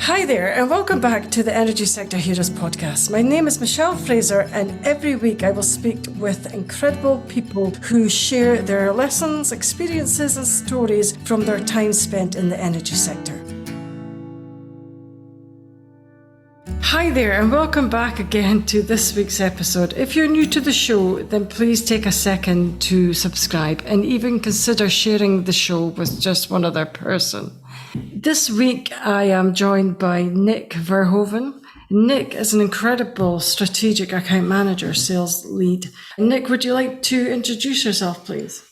Hi there, and welcome back to the Energy Sector Heroes podcast. My name is Michelle Fraser, and every week I will speak with incredible people who share their lessons, experiences, and stories from their time spent in the energy sector. Hi there, and welcome back again to this week's episode. If you're new to the show, then please take a second to subscribe and even consider sharing the show with just one other person. This week, I am joined by Nick Verhoeven. Nick is an incredible strategic account manager, sales lead. Nick, would you like to introduce yourself, please?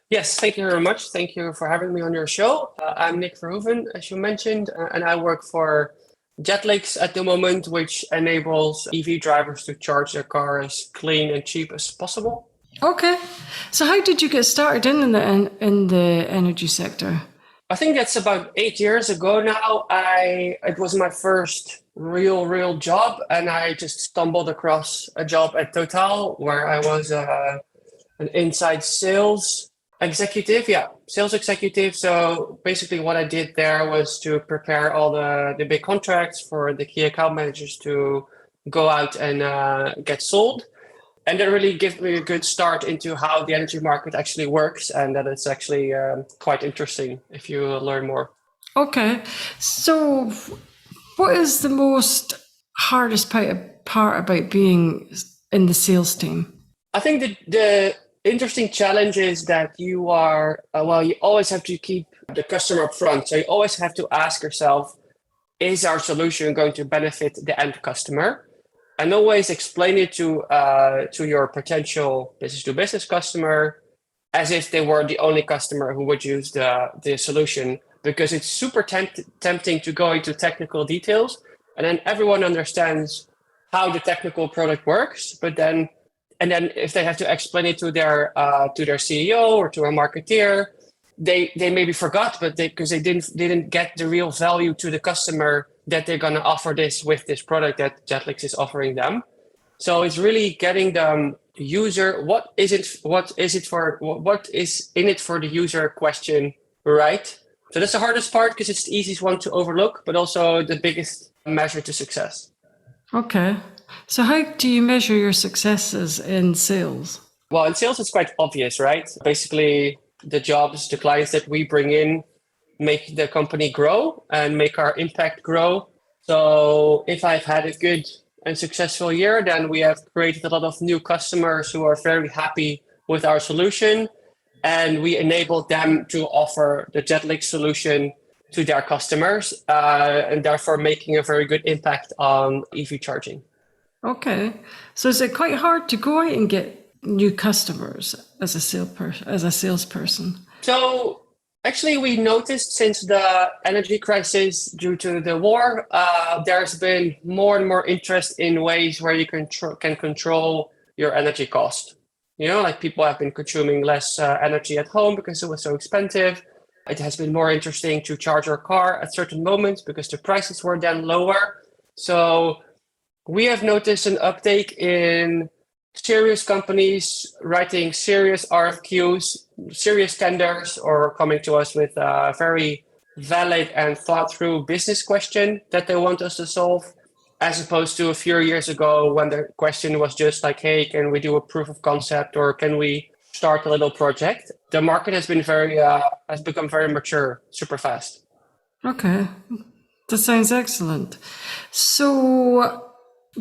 Yes, thank you very much. Thank you for having me on your show. I'm Nick Verhoeven, as you mentioned, and I work for Jetlix at the moment, which enables EV drivers to charge their car as clean and cheap as possible. Okay. So how did you get started in the energy sector? I think that's about 8 years ago now. It was my first real job, and I just stumbled across a job at Total where I was an inside sales executive. Sales executive. So basically what I did there was to prepare all the big contracts for the key account managers to go out and get sold. And that really gave me a good start into how the energy market actually works, and that it's actually quite interesting if you learn more. Okay. So what is the most hardest part about being in the sales team? I think the interesting challenge is that you are, you always have to keep the customer up front. So you always have to ask yourself, is our solution going to benefit the end customer? And always explain it to your potential business-to-business customer as if they were the only customer who would use the solution, because it's super tempting to go into technical details, and then everyone understands how the technical product works, but then if they have to explain it to their CEO or to a marketeer, they maybe forgot, but because they didn't get the real value to the customer that they're going to offer this with this product that Jetlix is offering them. So it's really getting the user, what is in it for the user question right. So that's the hardest part because it's the easiest one to overlook, but also the biggest measure to success. Okay. So how do you measure your successes in sales? Well, in sales, it's quite obvious, right? Basically, the jobs, the clients that we bring in make the company grow and make our impact grow. So if I've had a good and successful year, then we have created a lot of new customers who are very happy with our solution. And we enabled them to offer the Jetlix solution to their customers, and therefore making a very good impact on EV charging. Okay. So is it quite hard to go out and get new customers as a salesperson? So actually, we noticed since the energy crisis due to the war, there's been more and more interest in ways where you can control your energy cost. You know, like people have been consuming less energy at home because it was so expensive. It has been more interesting to charge your car at certain moments because the prices were then lower. So we have noticed an uptake in serious companies writing serious RFQs, serious tenders, or coming to us with a very valid and thought through business question that they want us to solve, as opposed to a few years ago when the question was just like, hey, can we do a proof of concept or can we start a little project? The market has become very mature, super fast. Okay. That sounds excellent. So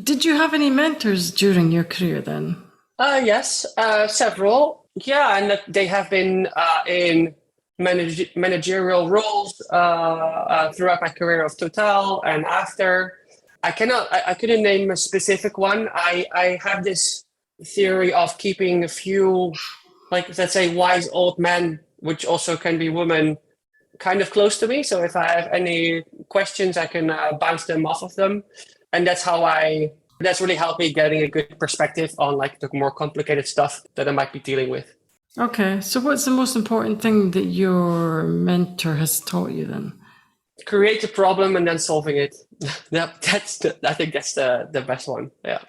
did you have any mentors during your career then? Yes, several. Yeah, and they have been in managerial roles throughout my career of Total and after. I couldn't name a specific one. I have this theory of keeping a few, like let's say, wise old men, which also can be women, kind of close to me. So if I have any questions, I can bounce them off of them, and that's really helped me getting a good perspective on like the more complicated stuff that I might be dealing with. Okay. So what's the most important thing that your mentor has taught you then? Create a problem and then solving it. I think that's the best one. Yeah.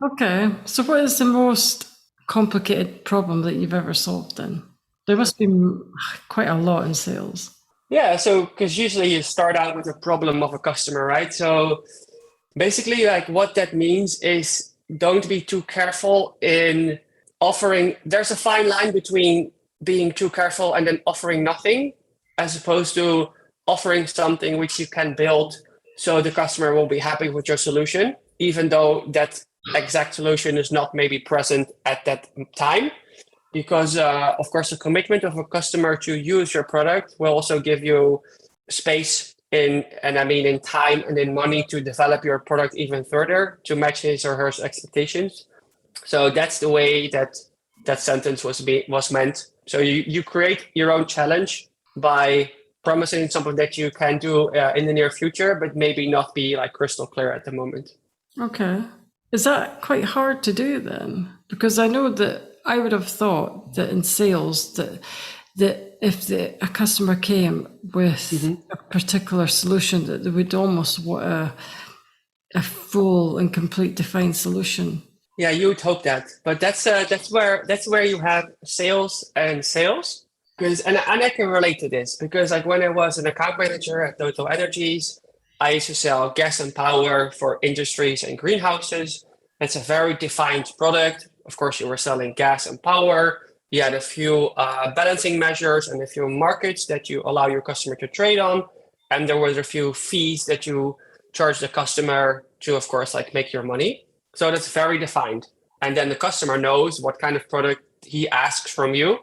Okay. So what is the most complicated problem that you've ever solved then? There must be quite a lot in sales. Yeah, so because usually you start out with a problem of a customer, right? So basically, like what that means is don't be too careful in offering. There's a fine line between being too careful and then offering nothing, as opposed to offering something which you can build so the customer will be happy with your solution, even though that exact solution is not maybe present at that time. Because, of course, the commitment of a customer to use your product will also give you space in time and in money to develop your product even further to match his or her expectations. So that's the way that that sentence was meant. So you create your own challenge by promising something that you can do in the near future, but maybe not be like crystal clear at the moment. Okay. Is that quite hard to do then? Because I know that I would have thought that in sales that if a customer came with a particular solution that they would almost want a full and complete defined solution. Yeah, you would hope that, but that's where you have sales and sales. Because and I can relate to this because like when I was an account manager at Total Energies, I used to sell gas and power for industries and greenhouses. It's a very defined product. Of course, you were selling gas and power. You had a few balancing measures and a few markets that you allow your customer to trade on, and there was a few fees that you charge the customer to, of course, like make your money. So that's very defined. And then the customer knows what kind of product he asks from you.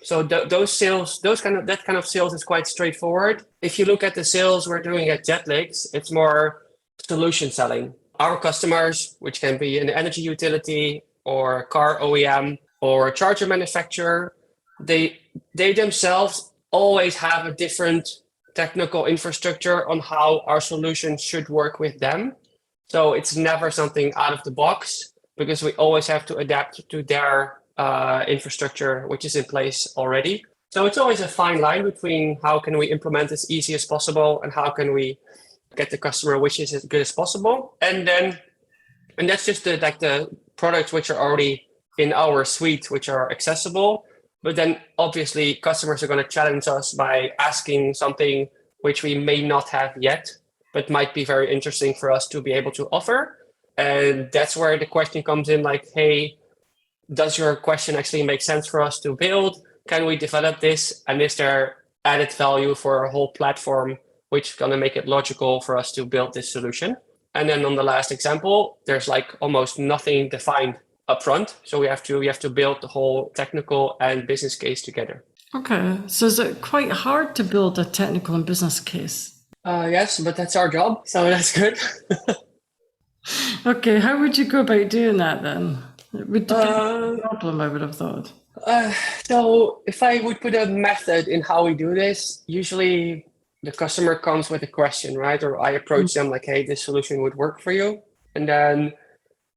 So those sales, that kind of sales is quite straightforward. If you look at the sales we're doing at Jetlix, it's more solution selling. Our customers, which can be an energy utility or a car OEM or a charger manufacturer, they themselves always have a different technical infrastructure on how our solution should work with them. So it's never something out of the box because we always have to adapt to their infrastructure, which is in place already. So it's always a fine line between how can we implement as easy as possible and how can we get the customer wishes as good as possible. And that's just the products which are already in our suite, which are accessible. But then obviously customers are going to challenge us by asking something which we may not have yet, but might be very interesting for us to be able to offer. And that's where the question comes in like, hey, does your question actually make sense for us to build? Can we develop this? And is there added value for our whole platform, which is going to make it logical for us to build this solution? And then on the last example, there's like almost nothing defined upfront. So we have to build the whole technical and business case together. Okay. So is it quite hard to build a technical and business case? Yes, but that's our job. So that's good. Okay. How would you go about doing that then? It would depend on the problem, I would have thought. So if I would put a method in how we do this, usually the customer comes with a question, right? Or I approach them like, hey, this solution would work for you. And then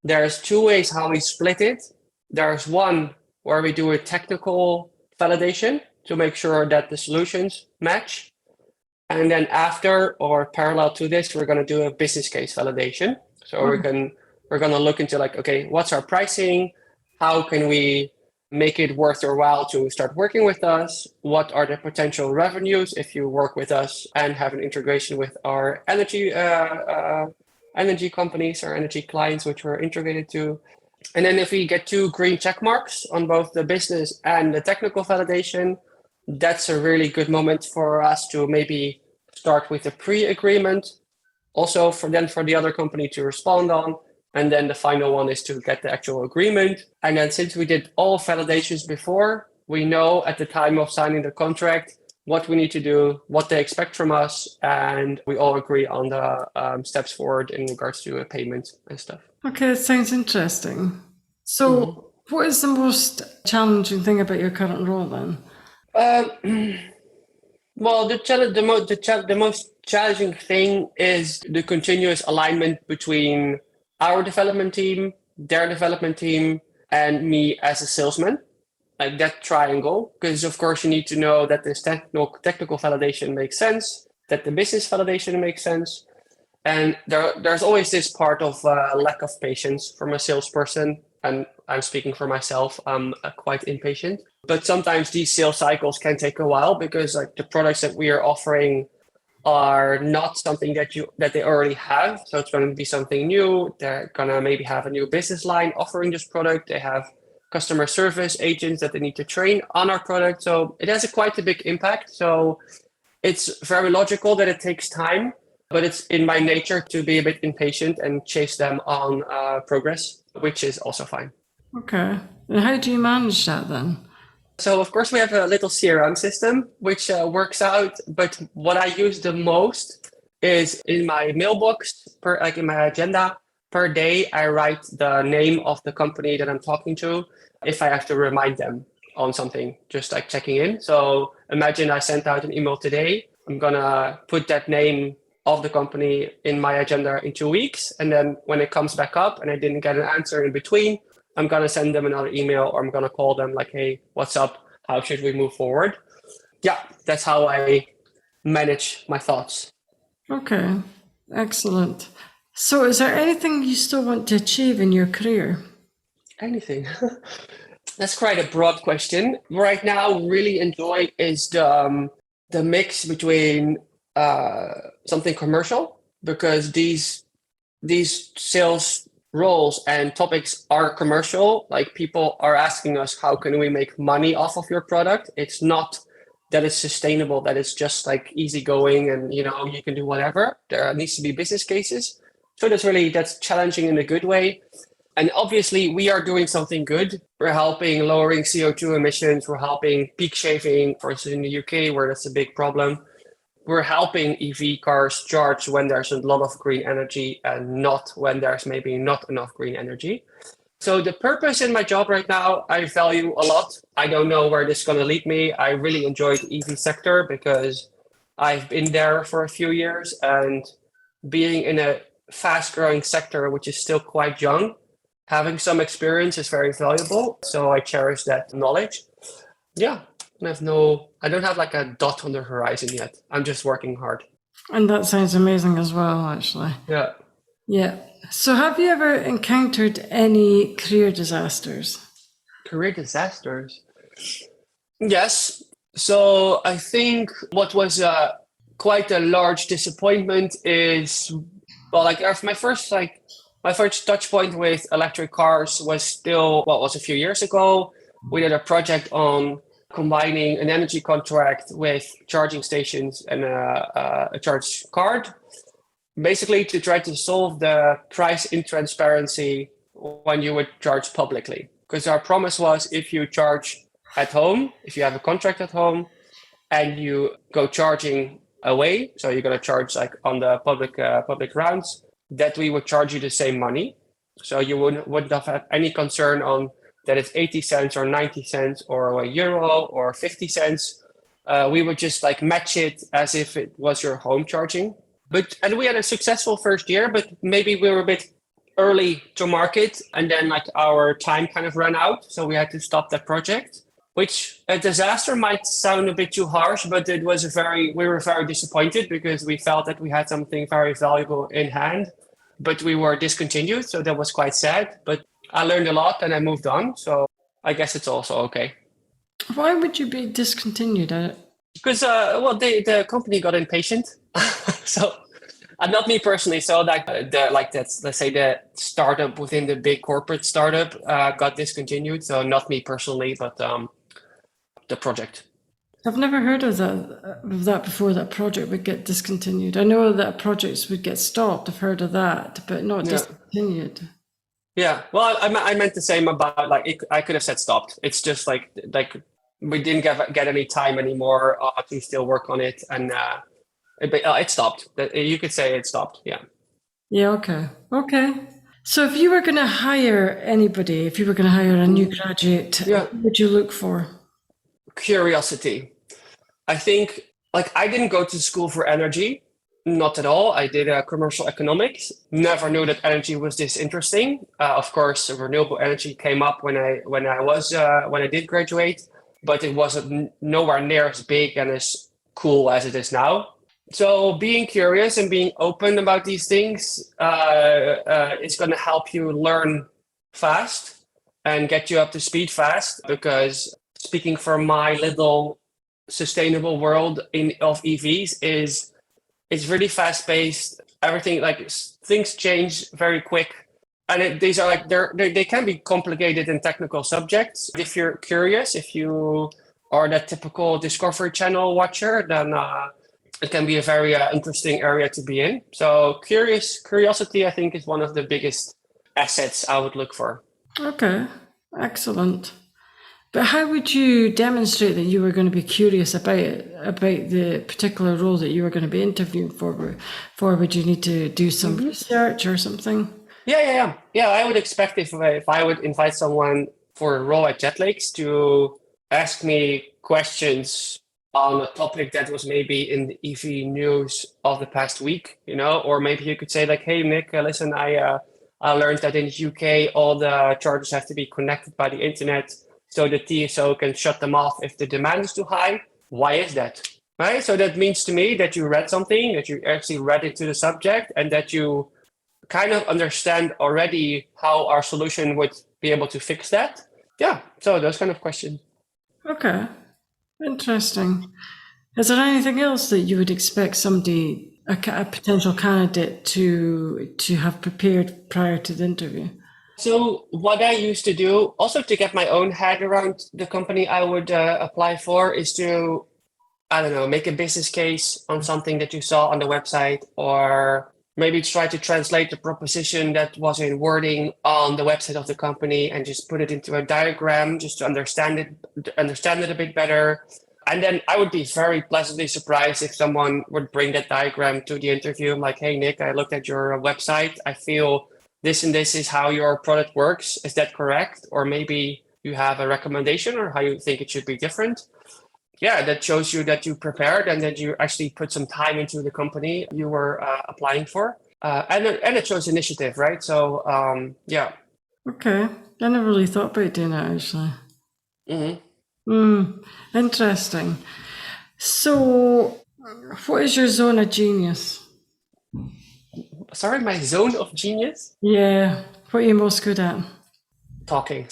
there's two ways how we split it. There's one where we do a technical validation to make sure that the solutions match. And then after or parallel to this, we're going to do a business case validation. So we're going to look into like, okay, what's our pricing? How can we make it worth your while to start working with us? What are the potential revenues if you work with us and have an integration with our energy companies or energy clients, which we're integrated to? And then if we get 2 green check marks on both the business and the technical validation, that's a really good moment for us to maybe start with a pre-agreement. Also for the other company to respond on. And then the final one is to get the actual agreement. And then since we did all validations before, we know at the time of signing the contract what we need to do, what they expect from us, and we all agree on the steps forward in regards to a payment and stuff. Okay, it sounds interesting. So what is the most challenging thing about your current role then? Well, the most challenging thing is the continuous alignment between our development team, their development team, and me as a salesman. Like that triangle, because of course you need to know that this technical validation makes sense, that the business validation makes sense, and there's always this part of lack of patience from a salesperson. And I'm speaking for myself. I'm quite impatient. But sometimes these sales cycles can take a while because like the products that we are offering are not something that they already have. So it's going to be something new. They're going to maybe have a new business line offering this product. They have customer service agents that they need to train on our product. So it has quite a big impact. So it's very logical that it takes time, but it's in my nature to be a bit impatient and chase them on progress, which is also fine. Okay. And how do you manage that then? So of course we have a little CRM system, which works out. But what I use the most is in my mailbox, in my agenda per day, I write the name of the company that I'm talking to if I have to remind them on something, just like checking in. So imagine I sent out an email today. I'm gonna put that name of the company in my agenda in 2 weeks. And then when it comes back up and I didn't get an answer in between, I'm going to send them another email or I'm going to call them like, hey, what's up? How should we move forward? Yeah, that's how I manage my thoughts. Okay, excellent. So, is there anything you still want to achieve in your career? Anything. That's quite a broad question. Right now, really enjoy is the mix between something commercial, because these sales roles and topics are commercial. Like people are asking us, how can we make money off of your product? It's not that it's sustainable, that it's just like easygoing and you can do whatever. There needs to be business cases. So that's challenging in a good way. And obviously we are doing something good. We're helping lowering CO2 emissions. We're helping peak shaving, for instance, in the UK, where that's a big problem. We're helping EV cars charge when there's a lot of green energy and not when there's maybe not enough green energy. So the purpose in my job right now, I value a lot. I don't know where this is going to lead me. I really enjoy the EV sector because I've been there for a few years, and being in a fast growing sector, which is still quite young, having some experience is very valuable. So I cherish that knowledge. Yeah. I don't have like a dot on the horizon yet. I'm just working hard. And that sounds amazing as well, actually. Yeah. Yeah. So, have you ever encountered any career disasters? Career disasters. Yes. So I think what was quite a large disappointment is, well, like my first touch point with electric cars was was a few years ago. We did a project on combining an energy contract with charging stations and a charge card, basically to try to solve the price intransparency when you would charge publicly. Because our promise was, if you charge at home, if you have a contract at home and you go charging away, so you're going to charge like on the public rounds, that we would charge you the same money. So you wouldn't have any concern on that it's 80 cents or 90 cents or €1 or 50 cents. We would just like match it as if it was your home charging. And we had a successful first year, but maybe we were a bit early to market, and then like our time kind of ran out. So we had to stop that project, which a disaster might sound a bit too harsh, but we were very disappointed because we felt that we had something very valuable in hand, but we were discontinued. So that was quite sad, but I learned a lot and I moved on. So I guess it's also okay. Why would you be discontinued at it? Because, the company got impatient. So, not me personally. So let's say the startup within the big corporate startup got discontinued. So not me personally, but the project. I've never heard of that before, that project would get discontinued. I know that projects would get stopped. I've heard of that, but not discontinued. Yeah, well, I meant the same about I could have said stopped. It's just like we didn't get any time anymore to still work on it, and it stopped. You could say it stopped. Yeah. Yeah. Okay. So if you were going to hire anybody, if you were going to hire a new graduate, what would you look for? Curiosity. I think I didn't go to school for energy. Not at all. I did commercial economics. Never knew that energy was this interesting. Of course, renewable energy came up when I did graduate, but it wasn't nowhere near as big and as cool as it is now. So being curious and being open about these things is going to help you learn fast and get you up to speed fast, because speaking from my little sustainable world of EVs is it's really fast paced. Everything things change very quick, and these are they can be complicated and technical subjects. If you're curious, if you are that typical Discovery Channel watcher, then it can be a very interesting area to be in. So curiosity, I think, is one of the biggest assets I would look for. Okay, excellent. But how would you demonstrate that you were going to be curious about the particular role that you were going to be interviewing for? Would you need to do some research or something? Yeah. I would expect if I would invite someone for a role at Jet Lakes to ask me questions on a topic that was maybe in the EV news of the past week, or maybe you could say like, hey, Nick, listen, I learned that in the UK, all the chargers have to be connected by the internet so the TSO can shut them off if the demand is too high. Why is that? Right? So that means to me that you read something, that you actually read into the subject, and that you kind of understand already how our solution would be able to fix that. Yeah, so those kind of questions. Okay, interesting. Is there anything else that you would expect somebody, a potential candidate, to have prepared prior to the interview? So what I used to do, also to get my own head around the company I would apply for, is to, I don't know, make a business case on something that you saw on the website, or maybe try to translate the proposition that was in wording on the website of the company and just put it into a diagram just to understand it a bit better. And then I would be very pleasantly surprised if someone would bring that diagram to the interview. I'm like, hey, Nick, I looked at your website. I feel this and this is how your product works. Is that correct? Or maybe you have a recommendation or how you think it should be different. Yeah, that shows you that you prepared and that you actually put some time into the company you were applying for. And it shows initiative, right? So, yeah. Okay, I never really thought about doing that, actually. Interesting. So, what is your zone of genius? Sorry, my zone of genius? Yeah, what are you most good at? Talking.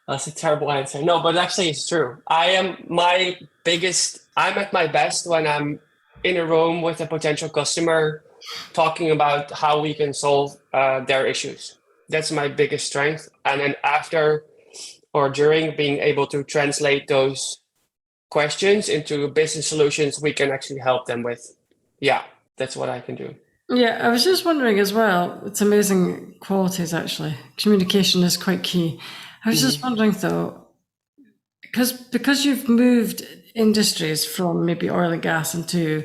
That's a terrible answer. No, but actually it's true. I'm at my best when I'm in a room with a potential customer talking about how we can solve their issues. That's my biggest strength. And then after or during, being able to translate those questions into business solutions we can actually help them with. Yeah, that's what I can do. Yeah, I was just wondering as well, it's amazing qualities actually. Communication is quite key. I was just wondering though, because you've moved industries from maybe oil and gas into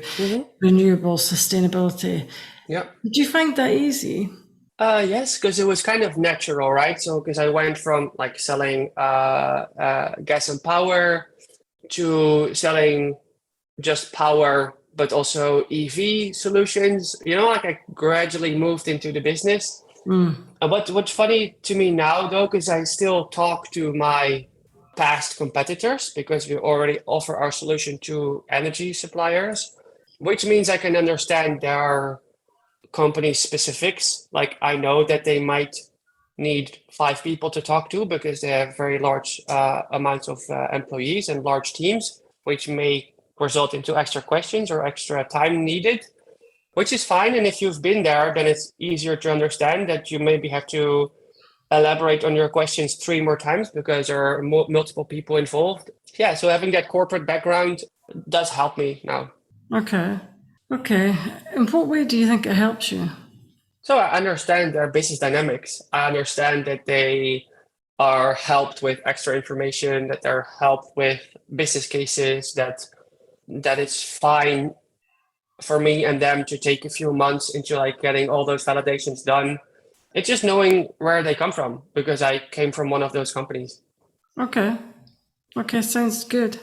renewable sustainability. Yeah. Did you find that easy? Yes, because it was kind of natural, right? So because I went from like selling gas and power to selling just power, but also EV solutions. I gradually moved into the business. But what's funny to me now, though, because I still talk to my past competitors because we already offer our solution to energy suppliers, which means I can understand their company specifics. Like I know that they might need 5 people to talk to because they have very large amounts of employees and large teams, which may result into extra questions or extra time needed, which is fine. And if you've been there, then it's easier to understand that you maybe have to elaborate on your questions 3 more times because there are multiple people involved. Yeah, so having that corporate background does help me now. Okay. In what way do you think it helps you? So I understand their business dynamics. I understand that they are helped with extra information, that they're helped with business cases, that it's fine for me and them to take a few months into like getting all those validations done. It's just knowing where they come from because I came from one of those companies. Okay, sounds good.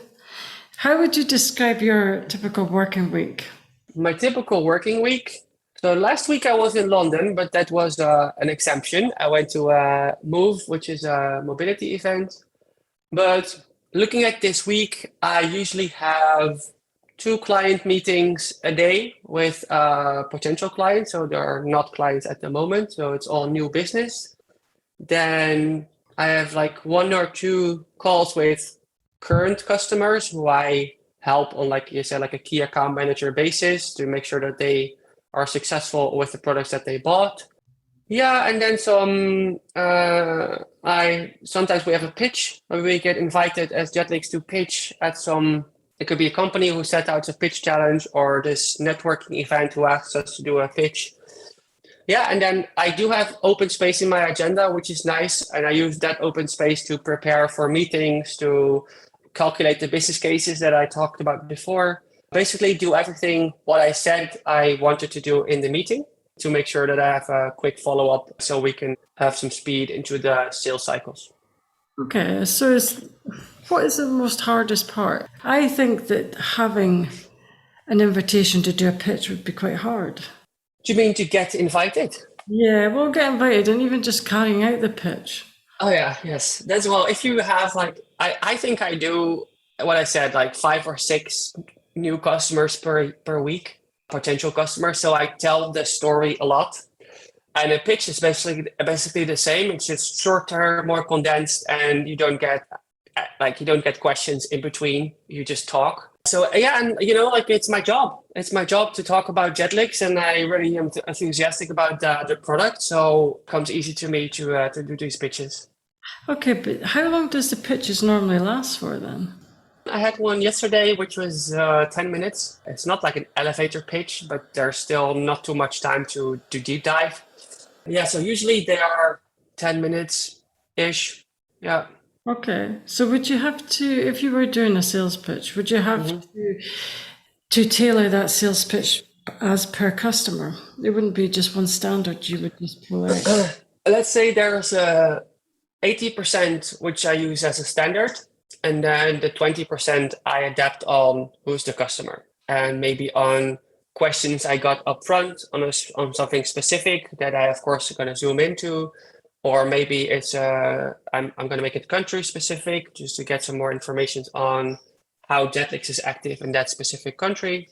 How would you describe your typical working week? My typical working week. So last week I was in London, but that was an exemption. I went to Move, which is a mobility event. But looking at this week, I usually have 2 client meetings a day with potential clients. So they are not clients at the moment. So it's all new business. Then I have like 1 or 2 calls with current customers who I help on, like you said, like a key account manager basis to make sure that they are successful with the products that they bought. Yeah, and then some. I sometimes we have a pitch where we get invited as Jetlix to pitch at some. It could be a company who set out a pitch challenge or this networking event who asks us to do a pitch. Yeah, and then I do have open space in my agenda, which is nice, and I use that open space to prepare for meetings, to calculate the business cases that I talked about before. Basically, do everything what I said I wanted to do in the meeting to make sure that I have a quick follow-up so we can have some speed into the sales cycles. Okay, so what is the most hardest part? I think that having an invitation to do a pitch would be quite hard. Do you mean to get invited? Yeah, we'll get invited and even just carrying out the pitch. Oh yeah, yes. That's well, if you have like I think I do what I said, like 5 or 6 new customers per week, potential customers. So I tell the story a lot. And a pitch is basically the same. It's just shorter, more condensed, and you don't get questions in between. You just talk. So yeah, and like it's my job. It's my job to talk about Jetlix, and I really am enthusiastic about the product. So it comes easy to me to do these pitches. Okay, but how long does the pitches normally last for then? I had one yesterday, which was 10 minutes. It's not like an elevator pitch, but there's still not too much time to deep dive. Yeah, so usually they are 10 minutes-ish. Yeah. Okay, so would you have to, if you were doing a sales pitch, would you have to tailor that sales pitch as per customer? It wouldn't be just one standard you would just pull out. Let's say there's 80% which I use as a standard, and then the 20% I adapt on who's the customer, and maybe on questions I got up front on something specific that I, of course, are going to zoom into. Or maybe it's I'm going to make it country specific just to get some more information on how Jetlix is active in that specific country.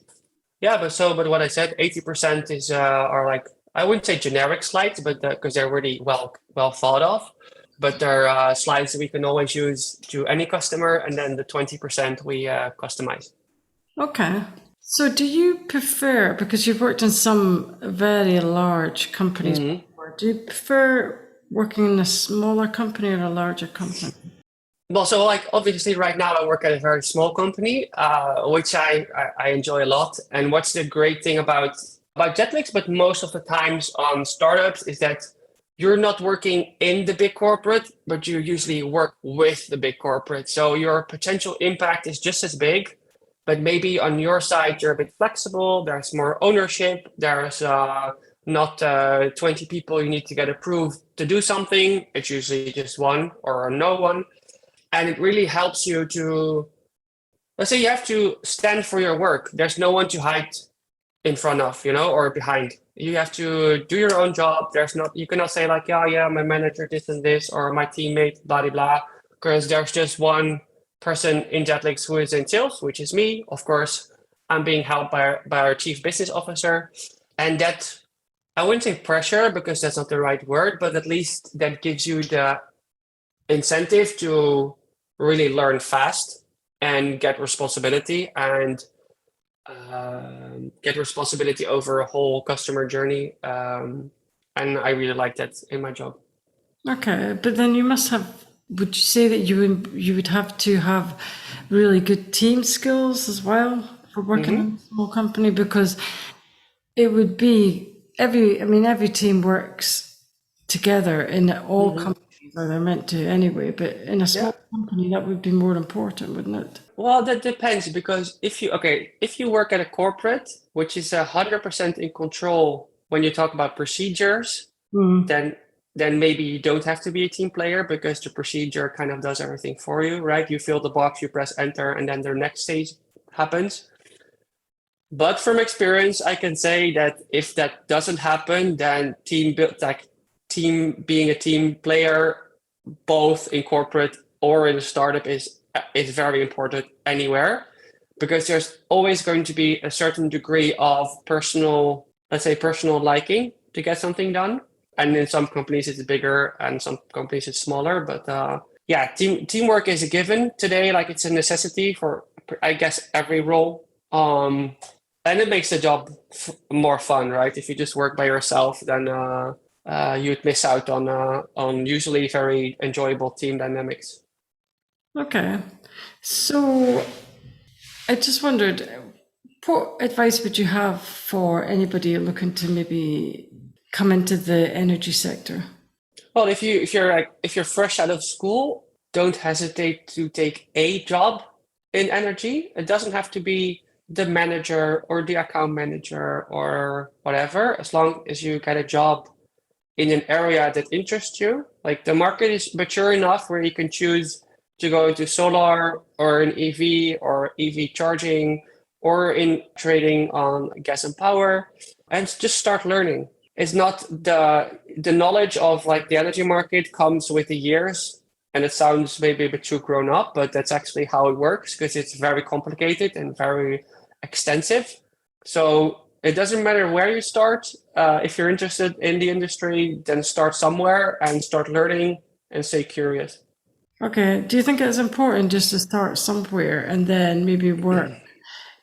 Yeah, but what I said, 80% is are like, I wouldn't say generic slides, but because they're really well thought of. But they're slides that we can always use to any customer, and then the 20% we customize. Okay. So do you prefer, because you've worked in some very large companies before, do you prefer working in a smaller company or a larger company? Well, so like obviously right now I work at a very small company, which I enjoy a lot. And what's the great thing about Jetlix, but most of the times on startups, is that you're not working in the big corporate, but you usually work with the big corporate. So your potential impact is just as big, but maybe on your side you're a bit flexible. There's more ownership. There's not 20 people you need to get approved to do something. It's usually just one or no one. And it really helps you to, let's say you have to stand for your work. There's no one to hide in front of, or behind. You have to do your own job. You cannot say like, yeah, my manager this and this, or my teammate, blah, blah, blah, because there's just one person in Jetlix who is in sales, which is me. Of course, I'm being helped by our chief business officer. And that, I wouldn't say pressure because that's not the right word, but at least that gives you the incentive to really learn fast and get responsibility and get responsibility over a whole customer journey. And I really like that in my job. Okay, but then you must have, would you say that you would have to have really good team skills as well for working in a small company? Because it would be every team works together in all companies, or they're meant to anyway, but in a small company that would be more important, wouldn't it? Well, that depends, because if you work at a corporate, which is 100% in control when you talk about procedures, then maybe you don't have to be a team player because the procedure kind of does everything for you, right? You fill the box, you press enter, and then the next stage happens. But from experience, I can say that if that doesn't happen, then being a team player, both in corporate or in a startup, is very important anywhere, because there's always going to be a certain degree of personal liking to get something done. And in some companies it's bigger and some companies it's smaller. But yeah, teamwork is a given today. Like it's a necessity for, I guess, every role. And it makes the job more fun, right? If you just work by yourself, then you'd miss out on usually very enjoyable team dynamics. Okay. So I just wondered, what advice would you have for anybody looking to maybe come into the energy sector? Well, if you're fresh out of school, don't hesitate to take a job in energy. It doesn't have to be the manager or the account manager or whatever, as long as you get a job in an area that interests you. Like the market is mature enough where you can choose to go into solar or in EV or EV charging or in trading on gas and power, and just start learning. It's not the knowledge of like the energy market comes with the years, and it sounds maybe a bit too grown up, but that's actually how it works because it's very complicated and very extensive. So it doesn't matter where you start. If you're interested in the industry, then start somewhere and start learning and stay curious. Okay. Do you think it's important just to start somewhere and then maybe work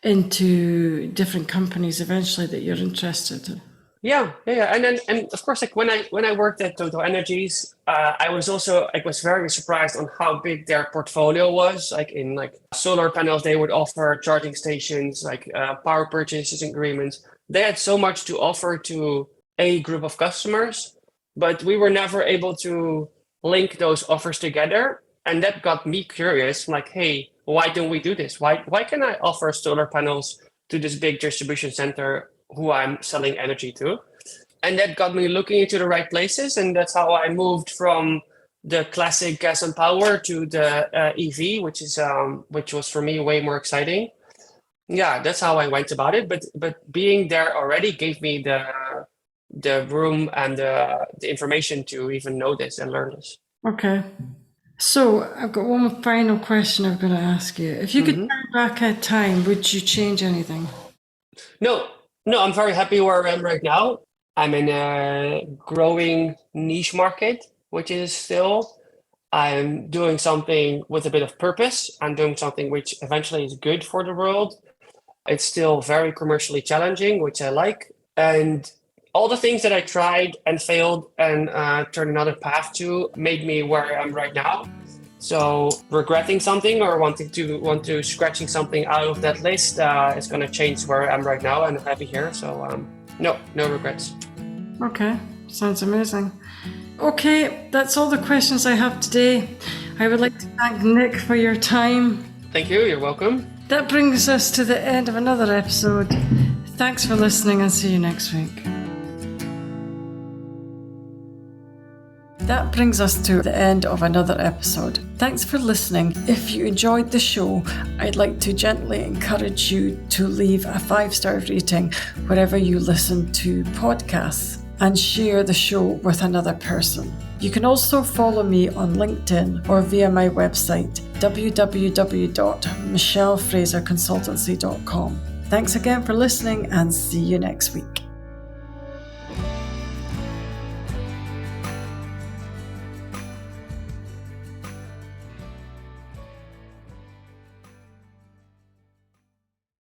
into different companies eventually that you're interested in? Yeah. And of course, like when I worked at Total Energies, I was very surprised on how big their portfolio was. Like in like solar panels, they would offer charging stations, like power purchases agreements. They had so much to offer to a group of customers, but we were never able to link those offers together. And that got me curious, like, hey, why don't we do this? Why can I offer solar panels to this big distribution center who I'm selling energy to? And that got me looking into the right places. And that's how I moved from the classic gas and power to the EV, which was for me way more exciting. Yeah, that's how I went about it. But being there already gave me the room and the information to even know this and learn this. Okay. So I've got one final question I'm going to ask you. If you could turn back at time, would you change anything? No, I'm very happy where I am right now. I'm in a growing niche market, which is still, I'm doing something with a bit of purpose. I'm doing something which eventually is good for the world. It's still very commercially challenging, which I like. And all the things that I tried and failed and turned another path to made me where I am right now. So regretting something or wanting to scratching something out of that list is going to change where I am right now, and I'm happy here. So no regrets. Okay, sounds amazing. Okay, that's all the questions I have today. I would like to thank Nick for your time. Thank you. You're welcome. That brings us to the end of another episode. Thanks for listening and see you next week. That brings us to the end of another episode. Thanks for listening. If you enjoyed the show, I'd like to gently encourage you to leave a 5-star rating wherever you listen to podcasts and share the show with another person. You can also follow me on LinkedIn or via my website, www.michellefraserconsultancy.com. Thanks again for listening and see you next week.